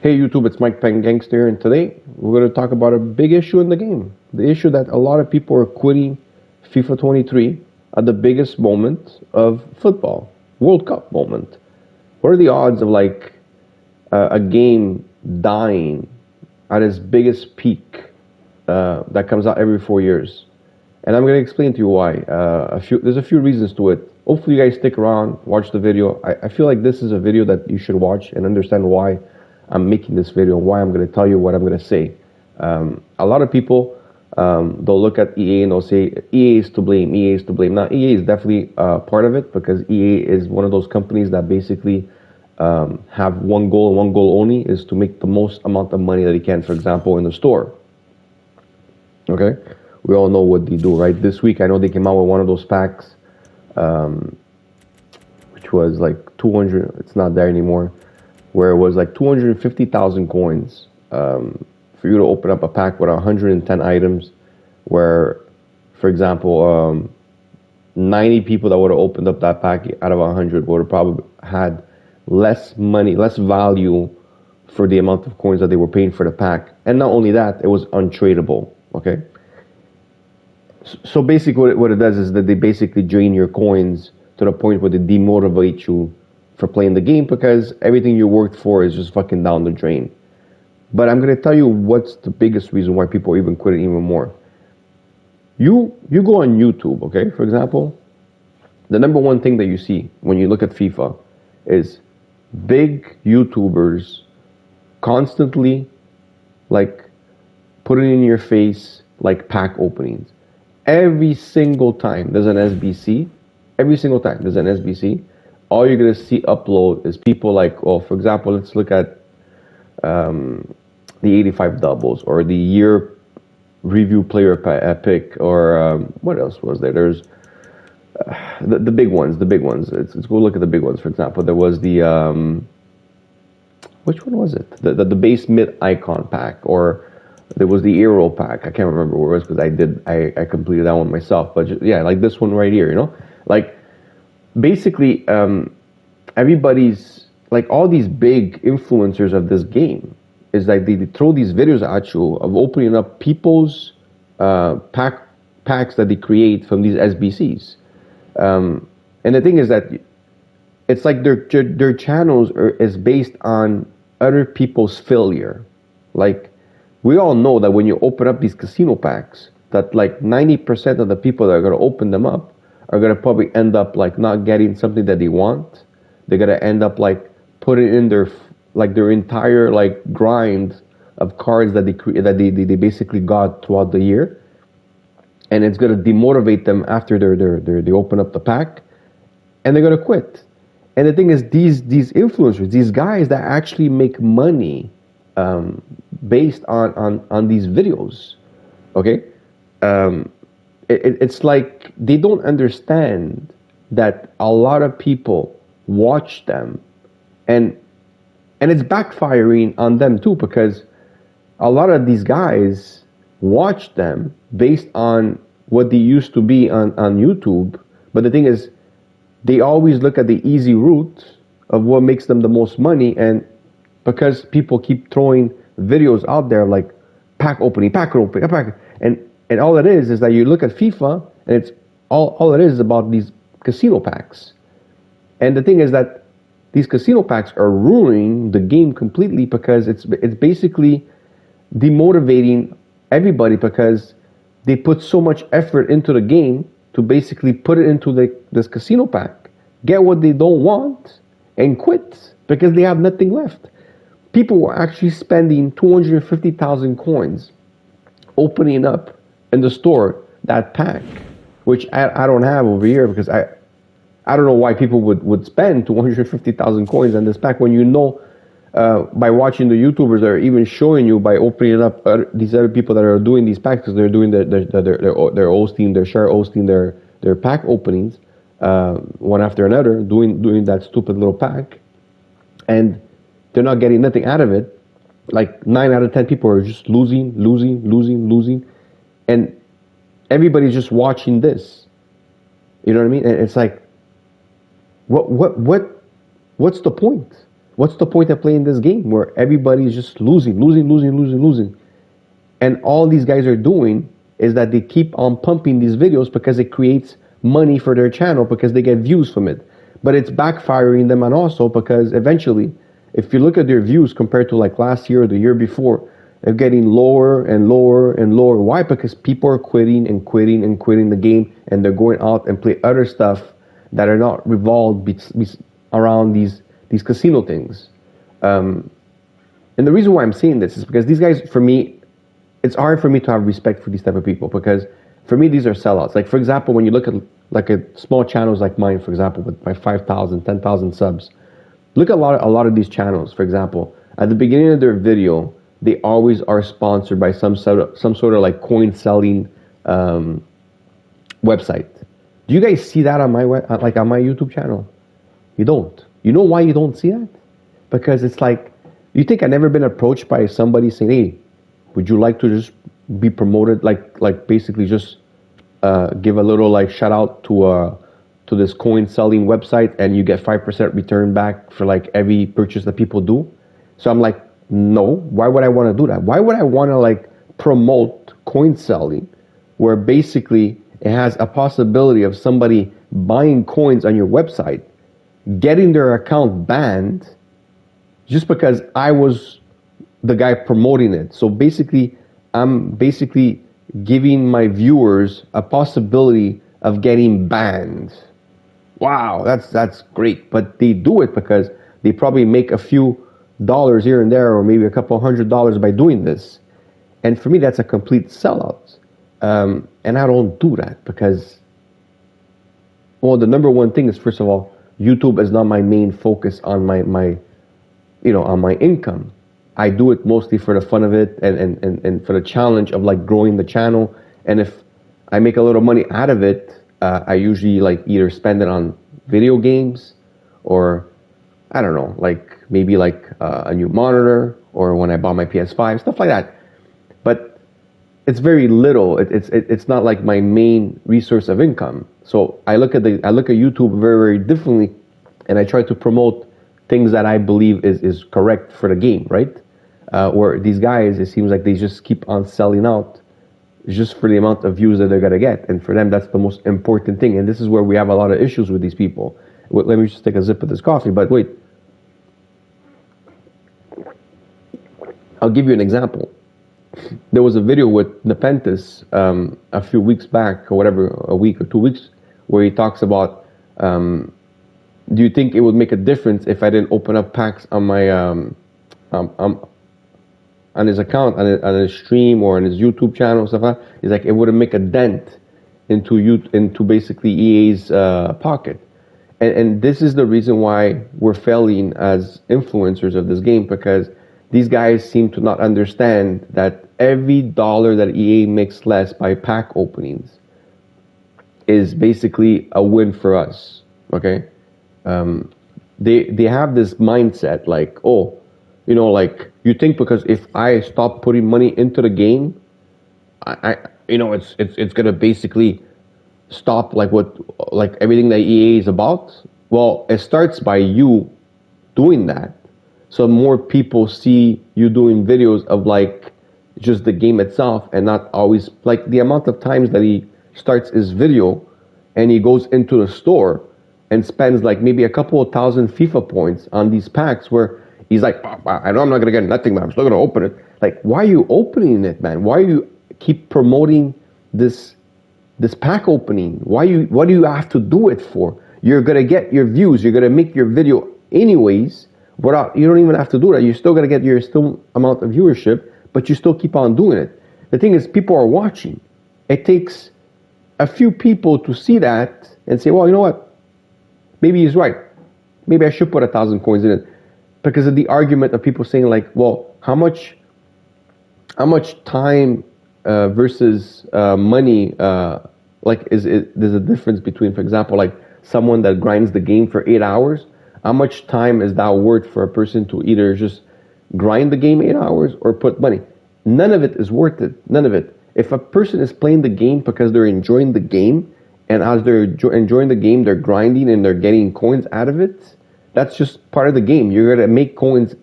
Hey YouTube, it's Mike Penn Gangster, and today we're going to talk about a big issue in the game. The issue that a lot of people are quitting FIFA 23 at the biggest moment of football, World Cup moment. What are the odds of a game dying at its biggest peak that comes out every 4 years? And I'm going to explain to you why. There's a few reasons to it. Hopefully you guys stick around, watch the video. I feel like this is a video that you should watch and understand why I'm making this video and why I'm going to tell you what I'm going to say. A lot of people, they'll look at EA and they'll say, EA is to blame, EA is to blame. Now, EA is definitely part of it because EA is one of those companies that basically have one goal and one goal only is to make the most amount of money that they can, for example, in the store. Okay? We all know what they do, right? This week, I know they came out with one of those packs, which was like 200, it's not there anymore, where it was like 250,000 coins for you to open up a pack with 110 items, where, for example, 90 people that would have opened up that pack out of 100 would have probably had less money, less value for the amount of coins that they were paying for the pack. And not only that, it was untradeable, okay? So basically what it does is that they basically drain your coins to the point where they demotivate you for playing the game because everything you worked for is just fucking down the drain. But I'm going to tell you what's the biggest reason why people even quit it even more. You go on YouTube, okay? For example, the number one thing that you see when you look at FIFA is big YouTubers constantly putting in your face pack openings. Every single time there's an SBC, all you're going to see upload is people for example, let's look at the 85 doubles or the year review player pick or what else was there? There's the big ones. Let's go look at the big ones. For example, there was the, which one was it? The base mid icon pack, or there was the Aero pack. I can't remember where it was because I completed that one myself. But yeah, like this one right here, basically, everybody's all these big influencers of this game is they throw these videos at you of opening up people's packs that they create from these SBCs. And the thing is that it's like their channels is based on other people's failure. We all know that when you open up these casino packs, that 90% of the people that are going to open them up are going to probably end up not getting something that they want. They're going to end up putting in their entire grind of cards that they basically got throughout the year, and it's going to demotivate them after they open up the pack, and they're going to quit. And the thing is, these influencers, these guys that actually make money based on these videos, okay? It's like they don't understand that a lot of people watch them, and it's backfiring on them too, because a lot of these guys watch them based on what they used to be on YouTube. But the thing is, they always look at the easy route of what makes them the most money, and because people keep throwing videos out there like pack opening, and all it is that you look at FIFA and it's all it is about these casino packs. And the thing is that these casino packs are ruining the game completely because it's basically demotivating everybody because they put so much effort into the game to basically put it into this casino pack, get what they don't want, and quit because they have nothing left. People were actually spending 250,000 coins opening up in the store that pack, which I don't have over here because I don't know why people would spend 250,000 coins on this pack when by watching the YouTubers that are even showing you by opening up these other people that are doing these packs because they're doing their hosting, their share hosting, their pack openings one after another, doing that stupid little pack, and they're not getting nothing out of it. 9 out of 10 people are just losing, and everybody's just watching this. You know what I mean? And it's like, what's the point? what's the point of playing this game where everybody's just losing? And all these guys are doing is that they keep on pumping these videos because it creates money for their channel because they get views from it. But it's backfiring them, and also because eventually, if you look at their views compared to like last year or the year before, they're getting lower and lower and lower. Why? Because people are quitting the game, and they're going out and play other stuff that are not revolved around these casino things. And the reason why I'm saying this is because these guys, for me, it's hard for me to have respect for these type of people because for me these are sellouts. Like for example, when you look at like a small channels like mine, for example, with my 5,000, 10,000 subs, look at a lot of these channels. For example, at the beginning of their video, they always are sponsored by some sort of like coin selling website. Do you guys see that on my on my YouTube channel? You don't. You know why you don't see that? Because it's like, you think I've never been approached by somebody saying, "Hey, would you like to just be promoted?" Like basically just give a little like shout out to this coin selling website, and you get 5% return back for like every purchase that people do. So I'm like, no. Why would I want to do that? Why would I want to like promote coin selling, where basically it has a possibility of somebody buying coins on your website, getting their account banned, just because I was the guy promoting it. So basically, I'm basically giving my viewers a possibility of getting banned. Wow, that's great. But they do it because they probably make a few dollars here and there, or maybe a couple $100 by doing this. And for me, that's a complete sellout. And I don't do that because, well, the number one thing is, first of all, YouTube is not my main focus on my on my income. I do it mostly for the fun of it and for the challenge of like growing the channel. And if I make a little money out of it, I usually like either spend it on video games, or I don't know, like maybe like a new monitor, or when I bought my PS5, stuff like that. But it's very little. It's not like my main resource of income. So I look at YouTube very, very differently, and I try to promote things that I believe is correct for the game, right? Where these guys, it seems like they just keep on selling out just for the amount of views that they're gonna get, and for them that's the most important thing. And this is where we have a lot of issues with these people. Let me just take a sip of this coffee. But wait, I'll give you an example. There was a video with Nepenthes a few weeks back, or whatever, a week or 2 weeks, where he talks about, do you think it would make a difference if I didn't open up packs on my on his account, on his stream, or on his YouTube channel and stuff like that? He's like, it wouldn't make a dent into basically EA's pocket. And this is the reason why we're failing as influencers of this game, because these guys seem to not understand that every dollar that EA makes less by pack openings is basically a win for us. Okay, they have this mindset like, oh, like you think because if I stop putting money into the game, it's gonna basically stop like everything that EA is about. Well, it starts by you doing that. So more people see you doing videos of like just the game itself, and not always like the amount of times that he starts his video and he goes into the store and spends like maybe a couple of thousand FIFA points on these packs, where he's like, oh, I know I'm not gonna get nothing, but I'm still gonna open it. Like, why are you opening it, man? Why are you keep promoting this pack opening? What do you have to do it for? You're gonna get your views. You're gonna make your video anyways. You don't even have to do that. You're still gonna get your still amount of viewership, but you still keep on doing it. The thing is, people are watching. It takes a few people to see that and say, well, you know what? Maybe he's right. Maybe I should put 1,000 coins in it. Because of the argument of people saying like, well, how much time versus money, there's a difference between, for example, like someone that grinds the game for 8 hours. How much time is that worth for a person to either just grind the game 8 hours or put money? None of it is worth it. None of it. If a person is playing the game because they're enjoying the game, and as they're enjoying the game, they're grinding and they're getting coins out of it, That's just part of the game. You're gonna make coins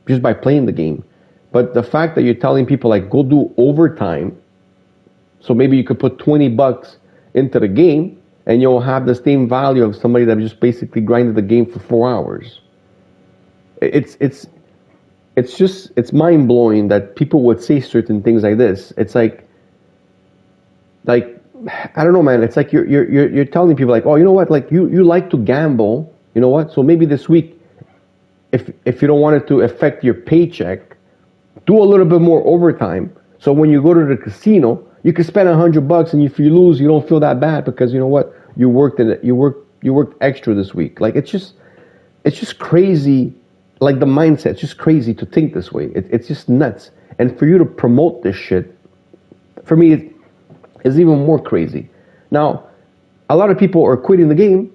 just by playing the game. But the fact that you're telling people like go do overtime, so maybe you could put $20 into the game and you'll have the same value of somebody that just basically grinded the game for 4 hours. It's mind blowing that people would say certain things like this. It's like I don't know, man. It's like you're telling people like, oh, you know what? Like you like to gamble. You know what? So maybe this week, if you don't want it to affect your paycheck, do a little bit more overtime. So when you go to the casino, you can spend $100, and if you lose, you don't feel that bad because you know what? You worked extra this week. Like it's just crazy. Like the mindset, it's just crazy to think this way. It's just nuts. And for you to promote this shit, for me, it's even more crazy. Now, a lot of people are quitting the game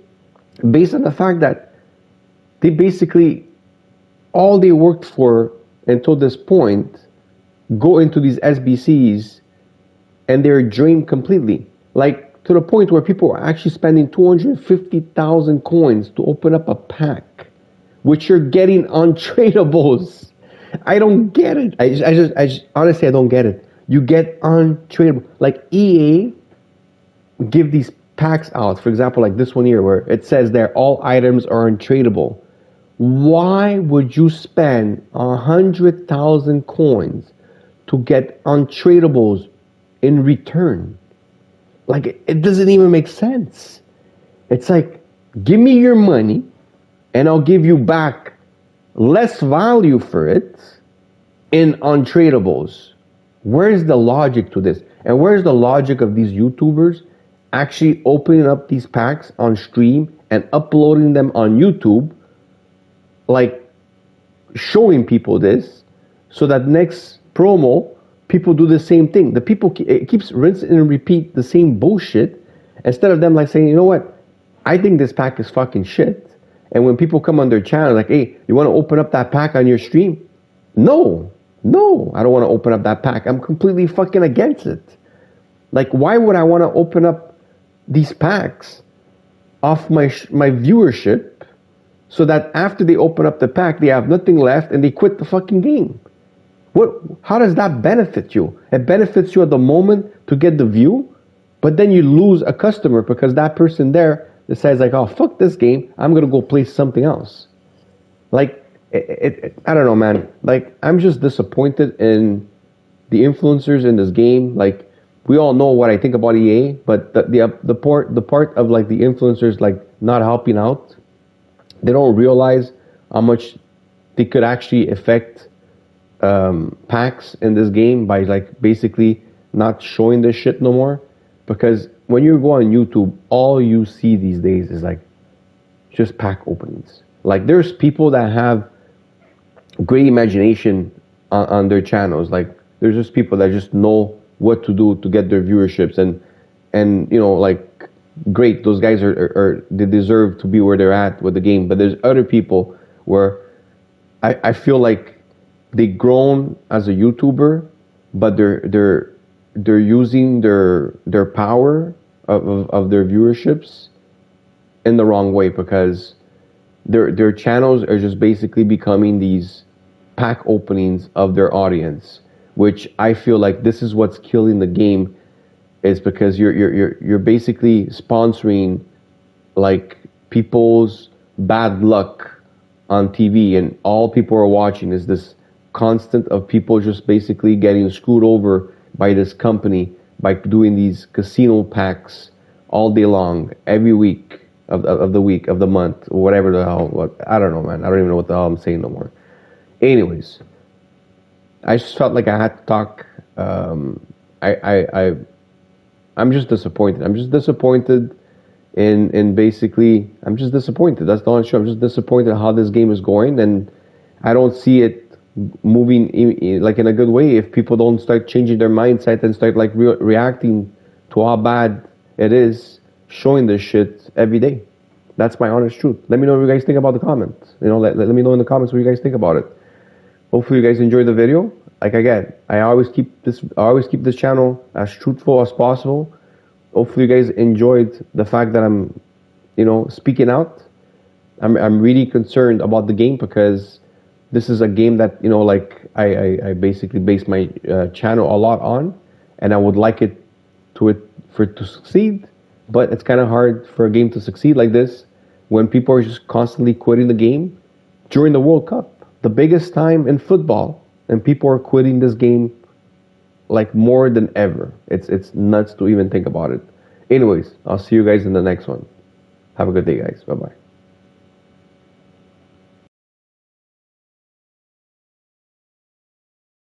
based on the fact that they basically, all they worked for until this point, go into these SBCs and they're drained completely. Like to the point where people are actually spending 250,000 coins to open up a pack, which you're getting on tradables. I don't get it. I just honestly, I don't get it. You get untradeable. Like EA give these packs out, for example, like this one here where it says there all items are untradeable. Why would you spend 100,000 coins to get untradables in return? Like it doesn't even make sense. It's like, give me your money and I'll give you back less value for it in untradables. Where's the logic to this? And where's the logic of these YouTubers actually opening up these packs on stream and uploading them on YouTube, like showing people this, so that next promo, people do the same thing. The people, it keeps rinse and repeat the same bullshit instead of them like saying, you know what, I think this pack is fucking shit. And when people come on their channel, like, hey, you want to open up that pack on your stream? No, I don't want to open up that pack. I'm completely fucking against it. Like, why would I want to open up these packs off my viewership so that after they open up the pack, they have nothing left and they quit the fucking game? How does that benefit you? It benefits you at the moment to get the view, but then you lose a customer because that person there decides like, oh, fuck this game, I'm gonna go play something else. Like, I don't know, man. Like, I'm just disappointed in the influencers in this game. Like, we all know what I think about EA, but the part of like the influencers like not helping out, they don't realize how much they could actually affect packs in this game by like basically not showing this shit no more. Because when you go on YouTube, all you see these days is like just pack openings. Like, there's people that have great imagination on their channels. Like, there's just people that just know what to do to get their viewerships, and you know, like, great, those guys are they deserve to be where they're at with the game. But there's other people where I feel like they grown as a YouTuber, but they're using their power of their viewerships in the wrong way, because their channels are just basically becoming these pack openings of their audience, which I feel like this is what's killing the game, is because you're basically sponsoring like people's bad luck on TV, and all people are watching is this constant of people just basically getting screwed over by this company by doing these casino packs all day long, every week of the week, of the month, or whatever the hell. I don't know, man. I don't even know what the hell I'm saying no more. Anyways, I just felt like I had to talk. I'm just disappointed. I'm just disappointed in basically, I'm just disappointed. That's the honest truth. I'm just disappointed how this game is going, and I don't see it moving like in a good way if people don't start changing their mindset and start like reacting to how bad it is, showing this shit every day. That's my honest truth. Let me know what you guys think about the comments. You know, let me know in the comments what you guys think about it. Hopefully you guys enjoyed the video. Like, again, I always keep this channel as truthful as possible. Hopefully you guys enjoyed the fact that I'm, you know, speaking out. I'm really concerned about the game because this is a game that like I basically base my channel a lot on, and I would like it to it for it to succeed, but it's kind of hard for a game to succeed like this when people are just constantly quitting the game during the World Cup, the biggest time in football, and people are quitting this game like more than ever. It's nuts to even think about it. Anyways, I'll see you guys in the next one. Have a good day, guys. Bye bye.